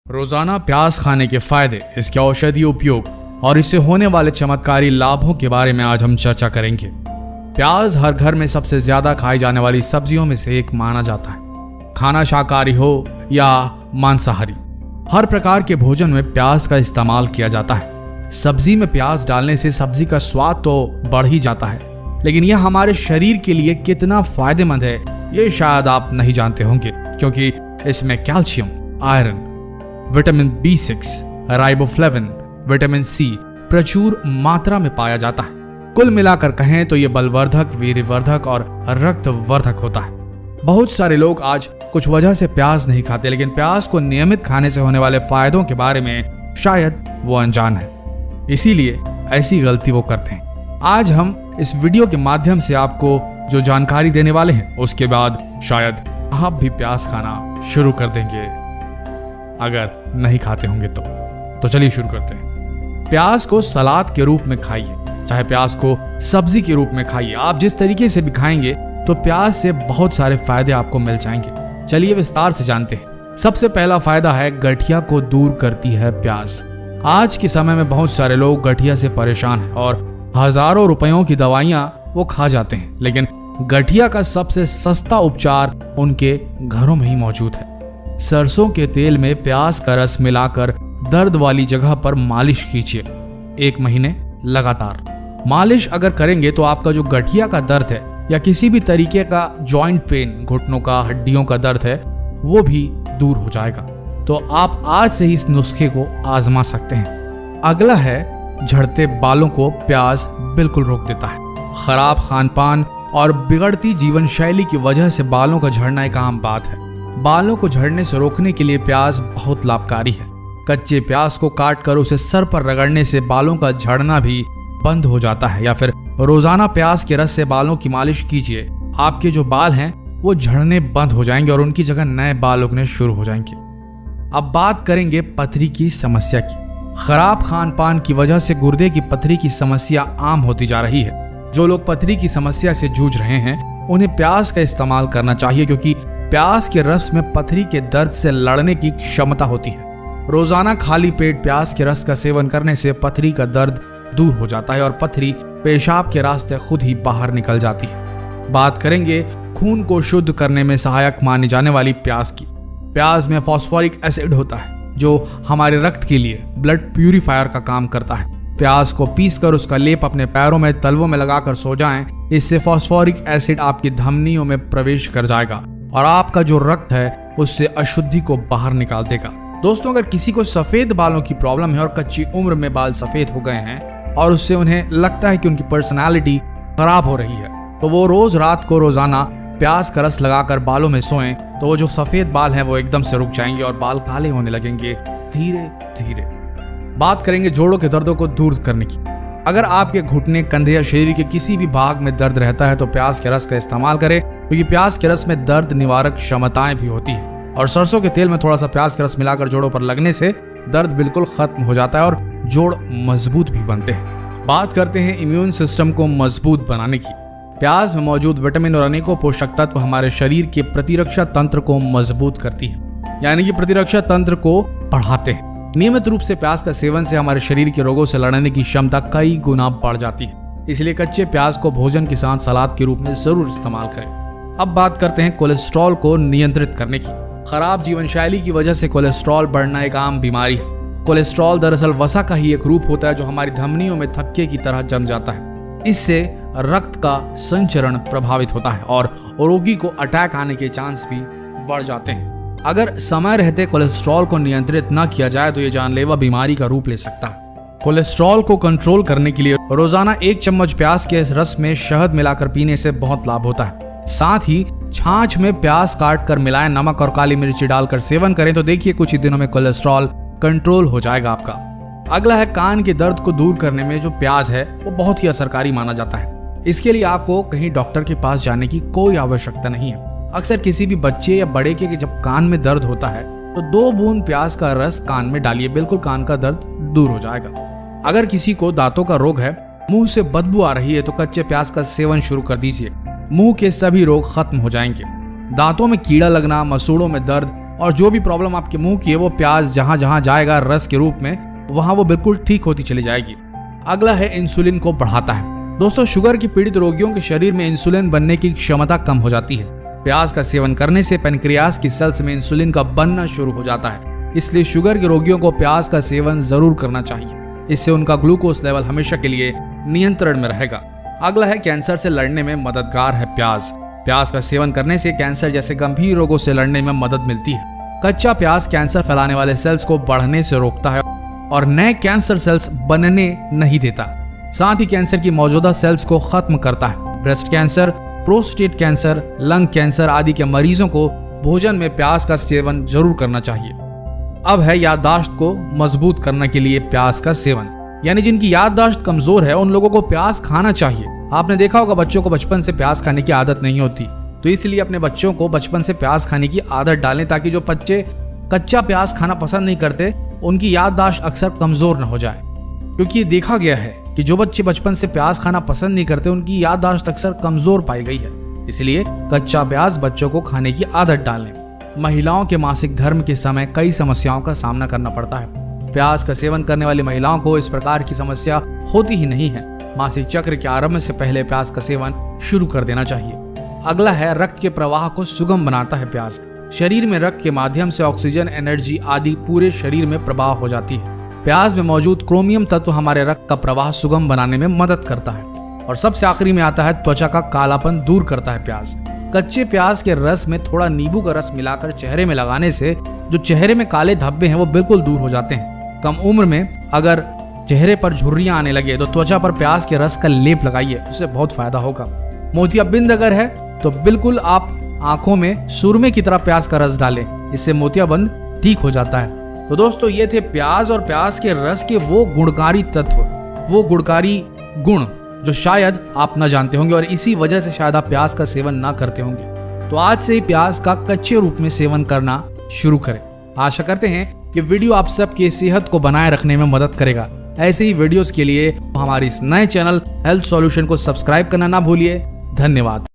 रोजाना प्याज खाने के फायदे, इसके औषधीय उपयोग और इससे होने वाले चमत्कारी लाभों के बारे में आज हम चर्चा करेंगे। प्याज हर घर में सबसे ज्यादा खाई जाने वाली सब्जियों में से एक माना जाता है। खाना शाकाहारी हो या मांसाहारी, हर प्रकार के भोजन में प्याज का इस्तेमाल किया जाता है। सब्जी में प्याज डालने से सब्जी का स्वाद तो बढ़ ही जाता है, लेकिन यह हमारे शरीर के लिए कितना फायदेमंद है ये शायद आप नहीं जानते होंगे, क्योंकि इसमें calcium, iron, vitamin B6, riboflavin, vitamin C प्रचुर मात्रा में पाया जाता है। कुल मिलाकर कहें तो ये बलवर्धक, वीर्यवर्धक और रक्तवर्धक होता है। बहुत सारे लोग आज कुछ वजह से प्याज नहीं खाते, लेकिन प्याज को नियमित खाने से होने वाले फायदों के बारे में शायद वो अनजान है, इसीलिए ऐसी गलती वो करते हैं। आज हम इस वीडियो के माध्यम से आपको जो जानकारी देने वाले हैं, उसके बाद शायद आप भी प्याज खाना शुरू कर देंगे, अगर नहीं खाते होंगे तो चलिए शुरू करते हैं। प्याज को सलाद के रूप में खाइए, चाहे प्याज को सब्जी के रूप में खाइए। आप जिस तरीके से भी खाएंगे तो प्याज से बहुत सारे फायदे आपको मिल जाएंगे। चलिए विस्तार से जानते हैं। सबसे पहला फायदा है, गठिया को दूर करती है प्याज। आज के समय में बहुत सारे लोग गठिया से परेशान हैं और हजारों रुपयों की दवाइयां वो खा जाते हैं, लेकिन गठिया का सबसे सस्ता उपचार उनके घरों में ही मौजूद है। सरसों के तेल में प्याज का रस मिलाकर दर्द वाली जगह पर मालिश कीजिए 1 महीने लगातार। मालिश अगर करेंगे तो आपका जो गठिया का दर्द है या किसी भी तरीके का जॉइंट पेन, घुटनों का, हड्डियों का दर्द है, वो भी दूर हो जाएगा। तो आप आज से ही इस नुस्खे को आजमा सकते हैं। अगला है, झड़ते बालों को प्याज बिल्कुल रोक देता है। खराब खानपान और बिगड़ती जीवन शैली की वजह से बालों का झड़ना एक आम बात है। बालों को झड़ने से रोकने के लिए प्याज बहुत लाभकारी है। कच्चे प्याज को काट कर उसे सर पर रगड़ने से बालों का झड़ना भी बंद हो जाता है, या फिर रोजाना प्याज के रस से बालों की मालिश कीजिए। आपके जो बाल हैं वो झड़ने बंद हो जाएंगे और उनकी जगह नए बाल उगने शुरू हो जाएंगे। अब बात करेंगे पथरी की समस्या की। खराब खान पान की वजह से गुर्दे की पथरी की समस्या आम होती जा रही है। जो लोग पथरी की समस्या से जूझ रहे हैं उन्हें प्याज का इस्तेमाल करना चाहिए, क्योंकि प्याज के रस में पथरी के दर्द से लड़ने की क्षमता होती है। रोजाना खाली पेट प्याज के रस का सेवन करने से पथरी का दर्द दूर हो जाता है और पथरी पेशाब के रास्ते खुद ही बाहर निकल जाती है। बात करेंगे खून को शुद्ध करने में सहायक मानी जाने वाली प्याज की। प्याज में फॉस्फोरिक एसिड होता है जो हमारे रक्त के लिए ब्लड प्यूरिफायर का काम करता है। प्याज को पीसकर उसका लेप अपने पैरों में, तलवों में लगाकर सो जाएं। इससे फॉस्फोरिक एसिड आपकी धमनियों में प्रवेश कर जाएगा और आपका जो रक्त है उससे अशुद्धि को बाहर निकाल देगा। दोस्तों, अगर किसी को सफेद बालों की प्रॉब्लम है और कच्ची उम्र में बाल सफेद हो गए हैं और उससे उन्हें लगता है कि उनकी पर्सनालिटी खराब हो रही है, तो वो रोज रात को रोजाना प्याज का रस लगाकर बालों में सोएं, तो वो जो सफेद बाल हैं वो एकदम से रुक जाएंगे और बाल काले होने लगेंगे धीरे धीरे। बात करेंगे जोड़ों के दर्दों को दूर करने की। अगर आपके घुटने, कंधे या शरीर के किसी भी भाग में दर्द रहता है तो प्याज के रस का इस्तेमाल करें, क्योंकि प्याज के रस में दर्द निवारक क्षमताएं भी होती है। और सरसों के तेल में थोड़ा सा प्याज का रस मिलाकर जोड़ों पर लगने से दर्द बिल्कुल खत्म हो जाता है और जोड़ मजबूत भी बनते हैं। बात करते हैं इम्यून सिस्टम को मजबूत बनाने की। प्याज में मौजूद विटामिन और अनेकों पोषक तत्व हमारे शरीर के प्रतिरक्षा तंत्र को मजबूत करती है, यानी कि प्रतिरक्षा तंत्र को बढ़ाते हैं। नियमित रूप से प्याज का सेवन से हमारे शरीर के रोगों से लड़ने की क्षमता कई गुना बढ़ जाती है। इसलिए कच्चे प्याज को भोजन के साथ सलाद के रूप में जरूर इस्तेमाल करें। अब बात करते हैं कोलेस्ट्रॉल को नियंत्रित करने की। खराब जीवन शैली की वजह से कोलेस्ट्रॉल बढ़ना एक आम बीमारी है। कोलेस्ट्रॉल दरअसल वसा का ही एक रूप होता है जो हमारी धमनियों में थक्के की तरह जम जाता है। इससे रक्त का संचरण प्रभावित होता है और रोगी को अटैक आने के चांस भी बढ़ जाते हैं। अगर समय रहते कोलेस्ट्रॉल को नियंत्रित न किया जाए तो ये जानलेवा बीमारी का रूप ले सकता है। कोलेस्ट्रॉल को कंट्रोल करने के लिए रोजाना 1 चम्मच प्याज के रस में शहद मिलाकर पीने से बहुत लाभ होता है। साथ ही छाछ में प्याज काट कर मिलाएं, नमक और काली मिर्ची डालकर सेवन करें तो देखिए कुछ ही दिनों में कोलेस्ट्रॉल कंट्रोल हो जाएगा आपका। अगला है, कान के दर्द को दूर करने में जो प्याज है वो बहुत ही असरकारी माना जाता है। इसके लिए आपको कहीं डॉक्टर के पास जाने की कोई आवश्यकता नहीं है। अक्सर किसी भी बच्चे या बड़े के जब कान में दर्द होता है तो 2 बूंद प्याज का रस कान में डालिए, बिल्कुल कान का दर्द दूर हो जाएगा। अगर किसी को दांतों का रोग है, मुंह से बदबू आ रही है, तो कच्चे प्याज का सेवन शुरू कर दीजिए। मुंह के सभी रोग खत्म हो जाएंगे। दांतों में कीड़ा लगना, मसूड़ों में दर्द, और जो भी प्रॉब्लम आपके मुंह की है वो प्याज जहां जहां जाएगा रस के रूप में वहां वो बिल्कुल ठीक होती चली जाएगी। अगला है इंसुलिन को बढ़ाता है। दोस्तों, शुगर की पीड़ित रोगियों के शरीर में इंसुलिन बनने की क्षमता कम हो जाती है। प्याज का सेवन करने से पेनक्रियास की सेल्स में इंसुलिन का बनना शुरू हो जाता है, इसलिए शुगर के रोगियों को प्याज का सेवन जरूर करना चाहिए। इससे उनका ग्लूकोज लेवल हमेशा के लिए नियंत्रण में रहेगा। अगला है कैंसर से लड़ने में मददगार है प्याज। प्याज का सेवन करने से कैंसर जैसे गंभीर रोगों से लड़ने में मदद मिलती है। कच्चा प्याज कैंसर फैलाने वाले सेल्स को बढ़ने से रोकता है और नए कैंसर सेल्स बनने नहीं देता। साथ ही कैंसर की मौजूदा सेल्स को खत्म करता है। Breast cancer, prostate cancer, lung cancer आदि के मरीजों को भोजन में प्याज का सेवन जरूर करना चाहिए। अब है याददाश्त को मजबूत करने के लिए प्याज का सेवन, यानी जिनकी याददाश्त कमजोर है उन लोगों को प्याज खाना चाहिए। आपने देखा होगा बच्चों को बचपन से प्याज खाने की आदत नहीं होती, तो इसलिए अपने बच्चों को बचपन से प्याज खाने की आदत डालें ताकि जो बच्चे कच्चा प्याज खाना पसंद नहीं करते उनकी याददाश्त अक्सर कमजोर न हो जाए। क्योंकि देखा गया है कि जो बच्चे बचपन से प्याज खाना पसंद नहीं करते उनकी याददाश्त अक्सर कमजोर पाई गई है। इसलिए कच्चा प्याज बच्चों को खाने की आदत डालें। महिलाओं के मासिक धर्म के समय कई समस्याओं का सामना करना पड़ता है। प्याज का सेवन करने वाली महिलाओं को इस प्रकार की समस्या होती ही नहीं है। मासिक चक्र के आरंभ से पहले प्याज का सेवन शुरू कर देना चाहिए। अगला है रक्त के प्रवाह को सुगम बनाता है प्याज। शरीर में रक्त के माध्यम से ऑक्सीजन, एनर्जी आदि पूरे शरीर में प्रवाह हो जाती है। प्याज में मौजूद क्रोमियम तत्व हमारे रक्त का प्रवाह सुगम बनाने में मदद करता है। और सबसे आखिरी में आता है त्वचा का कालापन दूर करता है प्याज। कच्चे प्याज के रस में थोड़ा नींबू का रस मिलाकर चेहरे में लगाने से जो चेहरे में काले धब्बे हैं वो बिल्कुल दूर हो जाते हैं। कम उम्र में अगर चेहरे पर झुर्रियां आने लगे तो त्वचा पर प्याज के रस का लेप लगाइए, उससे बहुत फायदा होगा। मोतियाबिंद अगर है तो बिल्कुल आप आंखों में सुरमे की तरह प्याज का रस डालें, इससे मोतियाबिंद ठीक हो जाता है। तो दोस्तों, ये थे प्याज और प्याज के रस के वो गुणकारी तत्व, वो गुणकारी गुण जो शायद आप न जानते होंगे और इसी वजह से शायद आप प्याज का सेवन ना करते होंगे। तो आज से ही प्याज का कच्चे रूप में सेवन करना शुरू करें। आशा करते हैं कि वीडियो आप सबकी सेहत को बनाए रखने में मदद करेगा। ऐसे ही वीडियोस के लिए हमारे इस नए चैनल हेल्थ सॉल्यूशन को सब्सक्राइब करना ना भूलिए। धन्यवाद।